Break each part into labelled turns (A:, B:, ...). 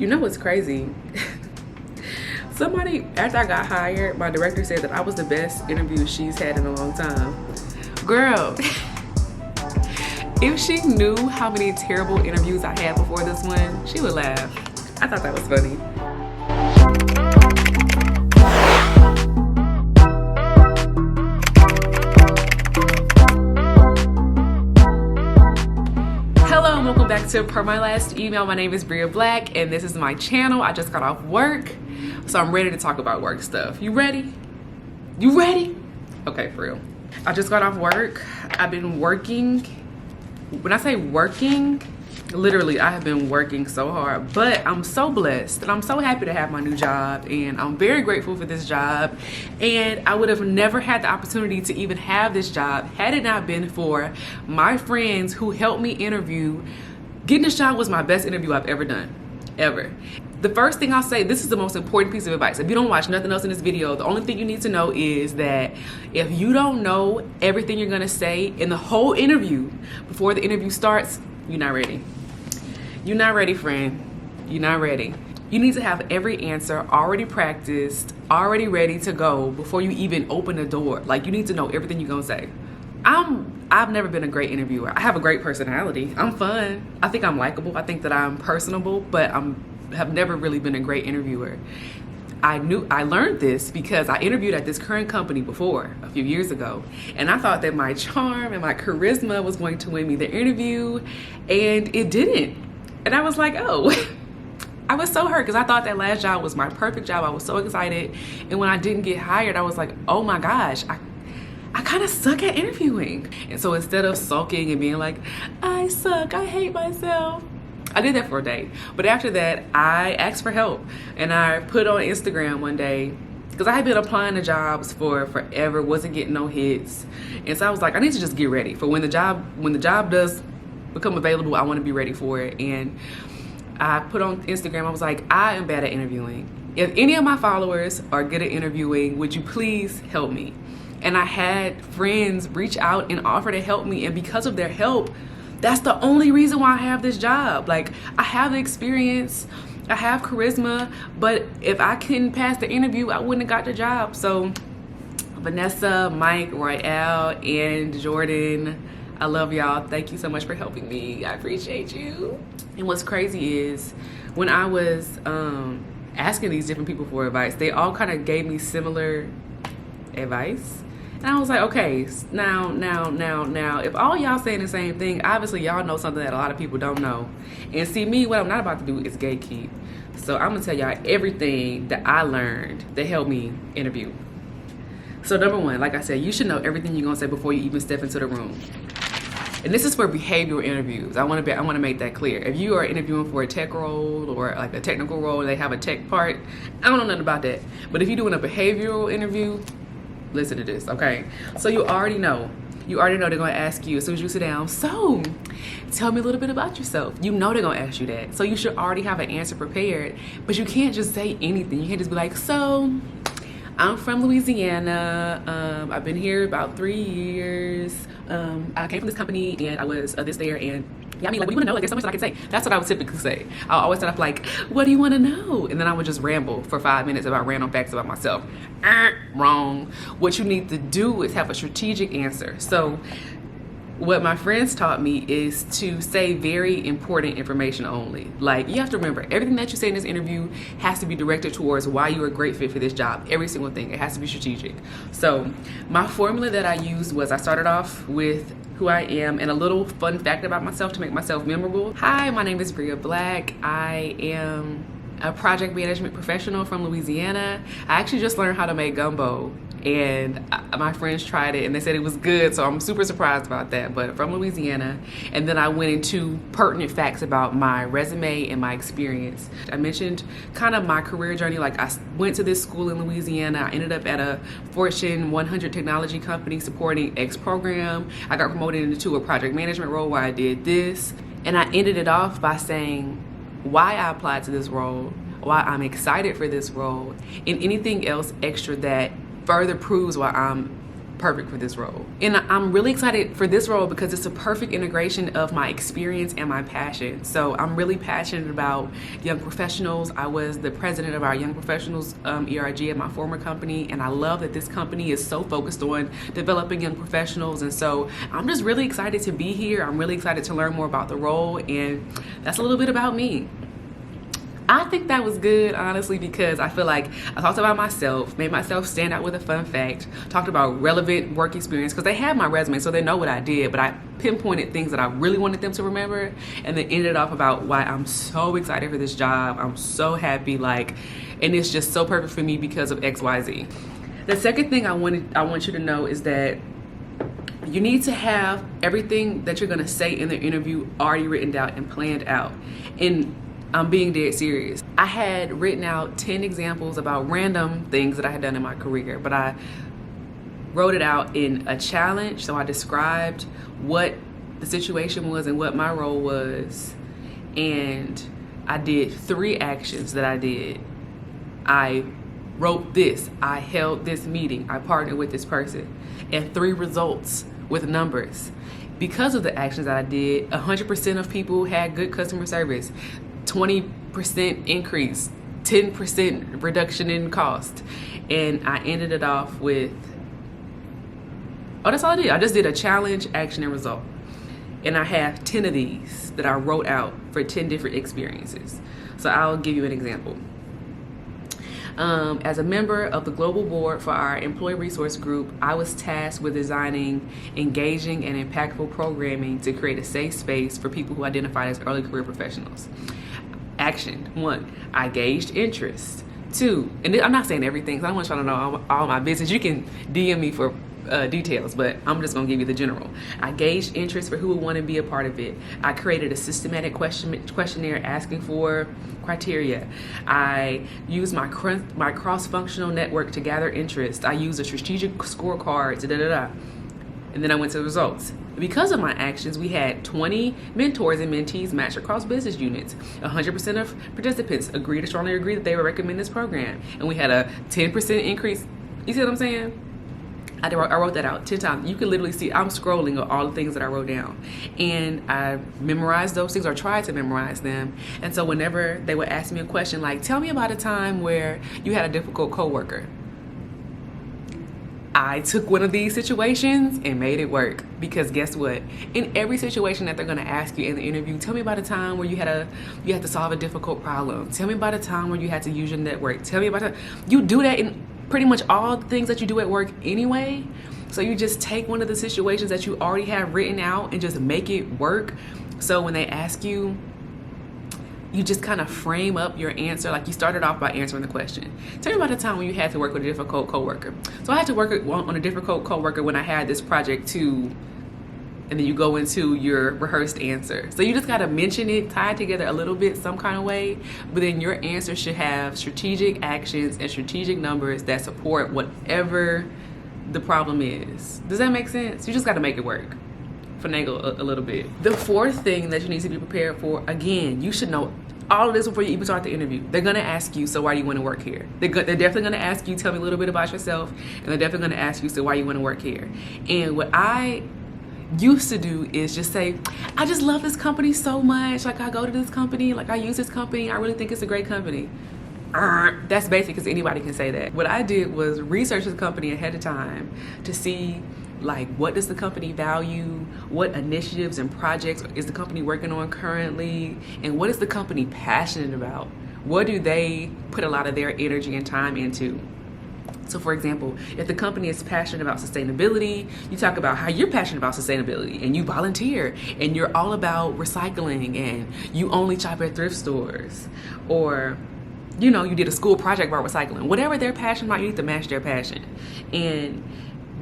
A: You know what's crazy? Somebody, after I got hired, my director said that I was the best interview she's had in a long time. Girl, if she knew how many terrible interviews I had before this one, she would laugh. I thought that was funny. Hello and welcome back to Per My Last Email. My name is Bria Black and this is my channel. I just got off work, so I'm ready to talk about work stuff. You ready? You ready? Okay, for real. I just got off work. I've been working. When I say working, literally I have been working so hard, but I'm so blessed and I'm so happy to have my new job, and I'm very grateful for this job. And I would have never had the opportunity to even have this job had it not been for my friends who helped me interview. Getting this job was my best interview I've ever done, ever. The first thing I'll say, this is the most important piece of advice. If you don't watch nothing else in this video, the only thing you need to know is that if you don't know everything you're gonna say in the whole interview before the interview starts, you're not ready. You're not ready, friend. You're not ready. You need to have every answer already practiced, already ready to go before you even open the door. Like, you need to know everything you're gonna say. I've never been a great interviewer. I have a great personality. I'm fun. I think I'm likable. I think that I'm personable, but have never really been a great interviewer. I learned this because I interviewed at this current company before a few years ago, and I thought that my charm and my charisma was going to win me the interview, and it didn't. And I was like, oh. I was so hurt because I thought that last job was my perfect job. I was so excited, and when I didn't get hired, I was like, oh my gosh, I kind of suck at interviewing. And so instead of sulking and being like, I suck, I hate myself, I did that for a day. But after that, I asked for help, and I put on Instagram one day, because I had been applying to jobs for forever, wasn't getting no hits. And so I was like, I need to just get ready for when the job does become available, I want to be ready for it. And I put on Instagram, I was like, I am bad at interviewing. If any of my followers are good at interviewing, would you please help me? And I had friends reach out and offer to help me, and because of their help, that's the only reason why I have this job. Like, I have the experience, I have charisma, but if I couldn't pass the interview, I wouldn't have got the job. So Vanessa, Mike, Royale, and Jordan, I love y'all. Thank you so much for helping me. I appreciate you. And what's crazy is when I was asking these different people for advice, they all kind of gave me similar advice. And I was like, okay, now, if all y'all saying the same thing, obviously y'all know something that a lot of people don't know. And see, me, what I'm not about to do is gatekeep. So I'm gonna tell y'all everything that I learned that helped me interview. So number one, like I said, you should know everything you're gonna say before you even step into the room. And this is for behavioral interviews. I want to make that clear. If you are interviewing for a tech role or like a technical role, they have a tech part, I don't know nothing about that. But if you're doing a behavioral interview, listen to this, okay? So you already know they're gonna ask you as soon as you sit down, so tell me a little bit about yourself. You know they're gonna ask you that. So you should already have an answer prepared, but you can't just say anything. You can't just be like, so I'm from Louisiana. I've been here about 3 years. I came from this company and I was this there, and yeah, I mean, like, what do you want to know? Like, there's so much that I can say. That's what I would typically say. I'll always start off like, what do you want to know? And then I would just ramble for 5 minutes about random facts about myself. Wrong. What you need to do is have a strategic answer. So what my friends taught me is to say very important information only. Like, you have to remember, everything that you say in this interview has to be directed towards why you're a great fit for this job. Every single thing. It has to be strategic. So my formula that I used was, I started off with who I am and a little fun fact about myself to make myself memorable. Hi, my name is Bria Black. I am a project management professional from Louisiana. I actually just learned how to make gumbo, and my friends tried it and they said it was good, so I'm super surprised about that. But from Louisiana. And then I went into pertinent facts about my resume and my experience. I mentioned kind of my career journey. Like, I went to this school in Louisiana. I ended up at a Fortune 100 technology company supporting X program. I got promoted into a project management role where I did this, and I ended it off by saying why I applied to this role, why I'm excited for this role, and anything else extra that further proves why I'm perfect for this role. And I'm really excited for this role because it's a perfect integration of my experience and my passion. So I'm really passionate about young professionals. I was the president of our young professionals ERG at my former company, and I love that this company is so focused on developing young professionals. And so I'm just really excited to be here. I'm really excited to learn more about the role, and that's a little bit about me. I think that was good, honestly, because I feel like I talked about myself, made myself stand out with a fun fact, talked about relevant work experience, because they have my resume, so they know what I did, but I pinpointed things that I really wanted them to remember, and then ended off about why I'm so excited for this job. I'm so happy, and it's just so perfect for me because of XYZ. The second thing I want you to know is that you need to have everything that you're gonna say in the interview already written out and planned out. And I'm being dead serious. I had written out 10 examples about random things that I had done in my career, but I wrote it out in a challenge. So I described what the situation was and what my role was. And I did 3 actions that I did. I wrote this, I held this meeting, I partnered with this person, and 3 results with numbers. Because of the actions that I did, 100% of people had good customer service. 20% increase, 10% reduction in cost. And I ended it off with, that's all I did. I just did a challenge, action, and result. And I have 10 of these that I wrote out for 10 different experiences. So I'll give you an example. As a member of the global board for our employee resource group, I was tasked with designing engaging and impactful programming to create a safe space for people who identify as early career professionals. Action 1, I gauged interest. 2, and I'm not saying everything because I don't want you to know all my business. You can DM me for details, but I'm just gonna give you the general. I gauged interest for who would want to be a part of it. I created a systematic questionnaire asking for criteria. I used my cross-functional network to gather interest. I used a strategic scorecard, and then I went to the results. Because of my actions, we had 20 mentors and mentees matched across business units. 100% of participants strongly agreed that they would recommend this program. And we had a 10% increase. You see what I'm saying? I wrote that out 10 times. You can literally see I'm scrolling of all the things that I wrote down. And I memorized those things, or tried to memorize them. And so whenever they would ask me a question like, tell me about a time where you had a difficult coworker, I took one of these situations and made it work. Because guess what? In every situation that they're gonna ask you in the interview, tell me about a time where you had to solve a difficult problem. Tell me about a time where you had to use your network. Tell me about you do that in pretty much all the things that you do at work anyway. So you just take one of the situations that you already have written out and just make it work. So when they ask you, you just kind of frame up your answer. Like you started off by answering the question. Tell me about a time when you had to work with a difficult coworker. So I had to work on a difficult coworker when I had this project too. And then you go into your rehearsed answer. So you just gotta mention it, tie it together a little bit, some kind of way, but then your answer should have strategic actions and strategic numbers that support whatever the problem is. Does that make sense? You just gotta make it work. Finagle a little bit. The 4th thing that you need to be prepared for, again, you should know all of this before you even start the interview. They're gonna ask you, so why do you wanna work here? They're definitely gonna ask you, tell me a little bit about yourself, and they're definitely gonna ask you, so why you wanna work here? And what I used to do is just say, I just love this company so much. Like I go to this company, like I use this company. I really think it's a great company. That's basic because anybody can say that. What I did was research the company ahead of time to see like what does the company value, what initiatives and projects is the company working on currently, and what is the company passionate about? What do they put a lot of their energy and time into? So for example, if the company is passionate about sustainability, you talk about how you're passionate about sustainability and you volunteer and you're all about recycling and you only shop at thrift stores, or you did a school project about recycling. Whatever they're passionate about, you need to match their passion. And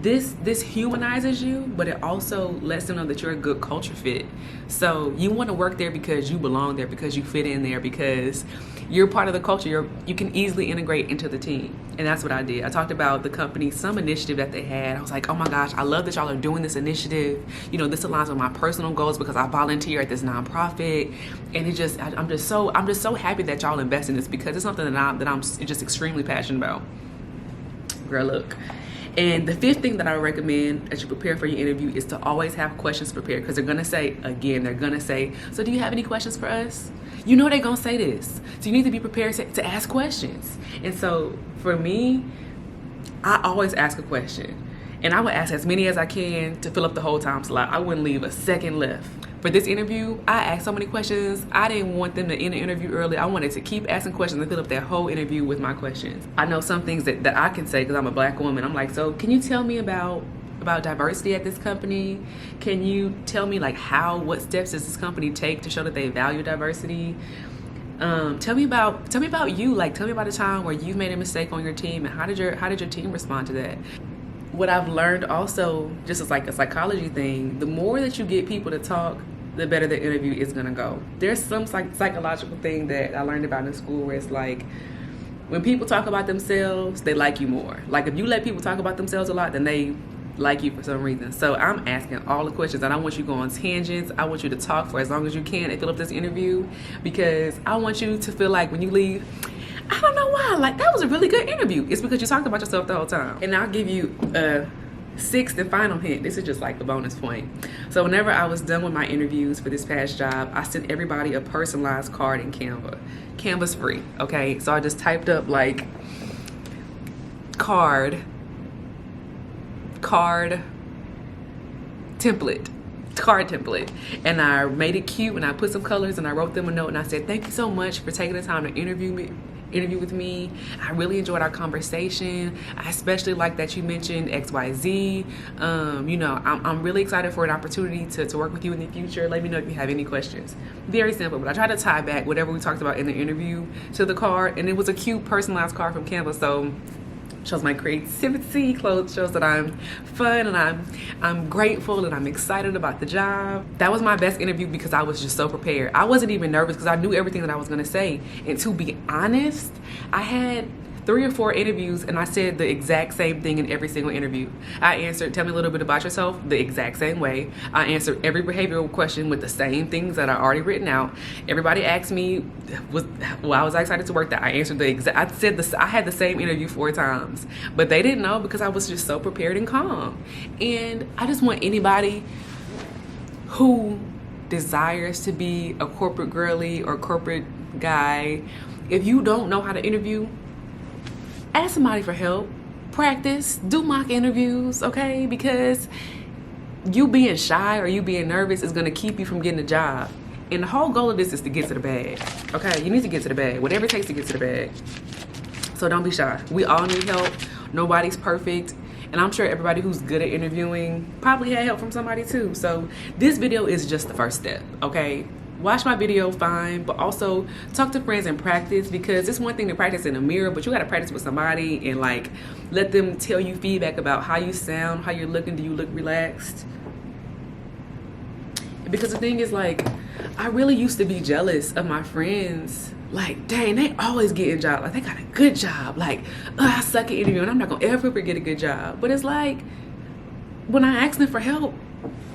A: this humanizes you, but it also lets them know that you're a good culture fit. So you want to work there because you belong there, because you fit in there, because you're part of the culture. You can easily integrate into the team. And that's what I did. I talked about the company, some initiative that they had. I was like, oh my gosh, I love that y'all are doing this initiative. This aligns with my personal goals because I volunteer at this nonprofit. And I'm just so happy that y'all invest in this because it's something that I'm just extremely passionate about. Girl, look. And the fifth thing that I recommend as you prepare for your interview is to always have questions prepared, because they're gonna say, again, they're gonna say, so do you have any questions for us? You know they're gonna say this. So you need to be prepared to ask questions. And so for me, I always ask a question. And I would ask as many as I can to fill up the whole time slot. I wouldn't leave a second left. For this interview, I asked so many questions. I didn't want them to end the interview early. I wanted to keep asking questions and fill up that whole interview with my questions. I know some things that I can say because I'm a Black woman. I'm like, so can you tell me about diversity at this company? Can you tell me like what steps does this company take to show that they value diversity? Tell me about you. Like, tell me about a time where you've made a mistake on your team, and how did your team respond to that? What I've learned also, just as like a psychology thing, the more that you get people to talk, the better the interview is gonna go. There's some psychological thing that I learned about in school where it's like, when people talk about themselves, they like you more. Like if you let people talk about themselves a lot, then they like you for some reason. So I'm asking all the questions, and I want you to go on tangents. I want you to talk for as long as you can and fill up this interview, because I want you to feel like when you leave, I don't know why, like that was a really good interview. It's because you talked about yourself the whole time. And I'll give you a sixth and final hint. This is just like the bonus point. So whenever I was done with my interviews for this past job, I sent everybody a personalized card in Canva. Canva's free, okay? So I just typed up like card template, and I made it cute, and I put some colors, and I wrote them a note, and I said, thank you so much for taking the time to interview with me. I really enjoyed our conversation. I especially like that you mentioned XYZ. You know, I'm really excited for an opportunity to work with you in the future. Let me know if you have any questions. Very simple, but I tried to tie back whatever we talked about in the interview to the card, and it was a cute personalized card from Canva. So shows my creativity, shows that I'm fun, and I'm grateful, and I'm excited about the job. That was my best interview because I was just so prepared. I wasn't even nervous because I knew everything that I was gonna say. And to be honest, I had 3 or 4 interviews, and I said the exact same thing in every single interview. I answered, tell me a little bit about yourself, the exact same way. I answered every behavioral question with the same things that I already written out. Everybody asked me, I was excited to work that. I answered I had the same interview 4 times, but they didn't know because I was just so prepared and calm. And I just want anybody who desires to be a corporate girly or corporate guy, if you don't know how to interview, ask somebody for help. Practice, do mock interviews, okay? Because you being shy or you being nervous is gonna keep you from getting a job. And the whole goal of this is to get to the bag, okay? You need to get to the bag, whatever it takes to get to the bag. So don't be shy. We all need help. Nobody's perfect. And I'm sure everybody who's good at interviewing probably had help from somebody too. So this video is just the first step, okay? Watch my video, fine, but also talk to friends and practice, because it's one thing to practice in a mirror, but you gotta practice with somebody and like let them tell you feedback about how you sound, how you're looking, do you look relaxed? Because the thing is, like, I really used to be jealous of my friends. Like, dang, they always getting jobs. Like, they got a good job. Like, I suck at interviewing, I'm not gonna ever get a good job. But it's like, when I ask them for help,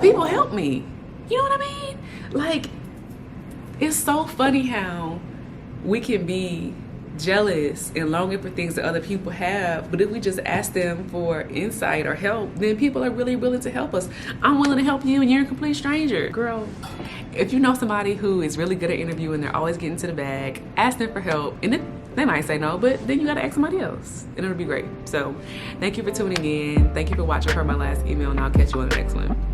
A: people help me. You know what I mean? Like, it's so funny how we can be jealous and longing for things that other people have, but if we just ask them for insight or help, then people are really willing to help us. I'm willing to help you, and you're a complete stranger. Girl, if you know somebody who is really good at interviewing, they're always getting to the bag, ask them for help, and they might say no, but then you gotta ask somebody else, and it'll be great. So thank you for tuning in. Thank you for watching my last email, and I'll catch you on the next one.